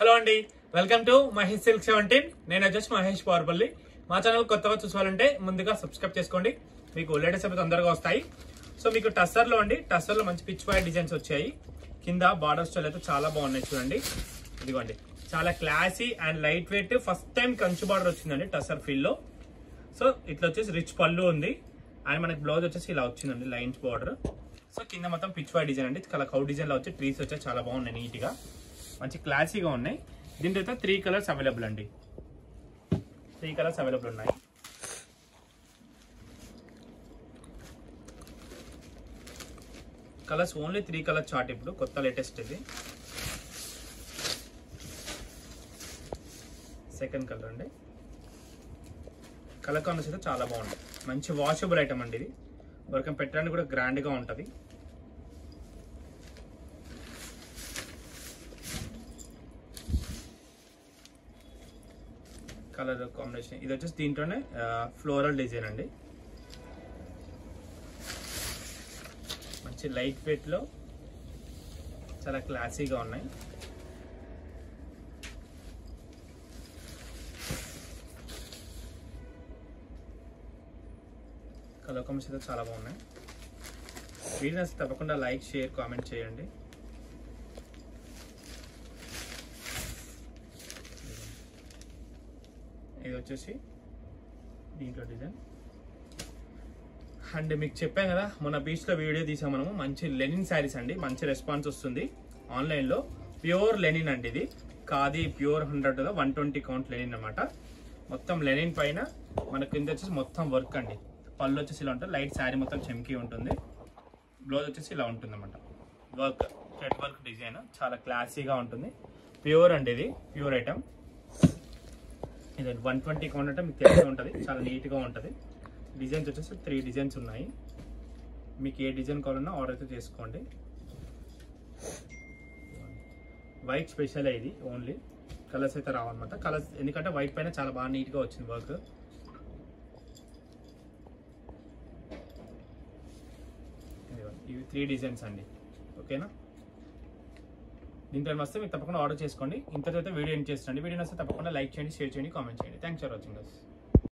Hello అండి, welcome to Mahesh silk 17. నేను వచ్చేసి మహేష్ పవర్పల్లి. మా ఛానల్ కొత్తగా చూసుకోవాలంటే ముందుగా సబ్స్క్రైబ్ చేసుకోండి, మీకు లేటెస్ట్ అవి తొందరగా వస్తాయి. సో మీకు టస్సర్లో అండి, టస్సర్లో మంచి పిచ్ పాయింట్ డిజైన్స్ వచ్చాయి. కింద బార్డర్ స్టైల్ అయితే చాలా బాగున్నాయి చూడండి. ఇదిగోండి, చాలా classy and light weight. First time కంచు బార్డర్ వచ్చిందండి టస్సర్ ఫీల్ లో. సో ఇట్లా వచ్చేసి రిచ్ పళ్ళు ఉంది అండ్ మనకి బ్లౌజ్ వచ్చేసి ఇలా వచ్చిందండి లైన్స్ బార్డర్. సో కింద మొత్తం పిచ్ పాయింట్ డిజైన్ అండి, కౌ డిజైన్ లో వచ్చి ట్రీస్ వచ్చి చాలా బాగున్నాయి, నీట్ గా మంచి క్లాసీగా ఉన్నాయి. దీంట్లో అయితే 3 కలర్స్ అవైలబుల్ అండి, 3 కలర్స్ అవైలబుల్ ఉన్నాయి. కలర్స్ ఓన్లీ 3 కలర్ చార్ట్, ఇప్పుడు కొత్త లేటెస్ట్ ఇది. సెకండ్ కలర్ అండి, కలర్ కాంబినేషన్ అయితే చాలా బాగుంది. మంచి వాషబుల్ ఐటమ్ అండి ఇది, ఎవరికైనా పెట్టడానికి కూడా గ్రాండ్ గా ఉంటుంది. కలర్ కాంబినేషన్ ఇది వచ్చేసి దీంట్లోనే ఫ్లోరల్ డిజైన్ అండి, మంచి లైట్ వెయిట్ లో చాలా క్లాసీగా ఉన్నాయి. కలర్ కాంబినేషన్ అయితే చాలా బాగున్నాయి. వీడియోస్ తప్పకుండా లైక్, షేర్, కామెంట్ చేయండి. ఇది వచ్చేసి దీంట్లో డిజైన్. అండ్ మీకు చెప్పాం కదా, మొన్న బీచ్లో వీడియో తీసాం మనము. మంచి లెనిన్ శారీస్ అండి, మంచి రెస్పాన్స్ వస్తుంది ఆన్లైన్లో. ప్యూర్ లెనిన్ అండి, ఇది ఖాదీ ప్యూర్ 100 120 కౌంట్ లెనిన్ అనమాట. మొత్తం లెనిన్ పైన మనకి కింద వచ్చేసి మొత్తం వర్క్ అండి. పళ్ళు వచ్చేసి ఇలా ఉంటుంది, లైట్ శారీ మొత్తం చెమ్కి ఉంటుంది. బ్లౌజ్ వచ్చేసి ఇలా ఉంటుంది అనమాట, వర్క్ థ్రెడ్ వర్క్ డిజైన్ చాలా క్లాసీగా ఉంటుంది. ప్యూర్ అండి, ఇది ప్యూర్ ఐటమ్. ఇది 120 కౌంట్ అంటే మీకు తెలిసి ఉంటుంది, చాలా నీట్గా ఉంటుంది. డిజైన్స్ వచ్చేసి 3 డిజైన్స్ ఉన్నాయి. మీకు ఏ డిజైన్ కావాలన్నా ఆర్డర్ అయితే చేసుకోండి. వైట్ స్పెషల్ ఇది, ఓన్లీ కలర్స్ అయితే రావన్నమాట. కలర్స్ ఎందుకంటే వైట్ పైన చాలా బాగా నీట్గా వచ్చింది వర్క్. ఇవి 3 డిజైన్స్ అండి, ఓకేనా. దీంట్లో వస్తే మీకు తప్పకుండా ఆర్డర్ చేసుకోండి. ఇంతతో వీడియో ఎండ్ చేస్తాండి. వీడియో వస్తే తప్పకుండా లైక్ చేయండి, షేర్ చేయండి, కామెంట్ చేయండి. Thanks for watching.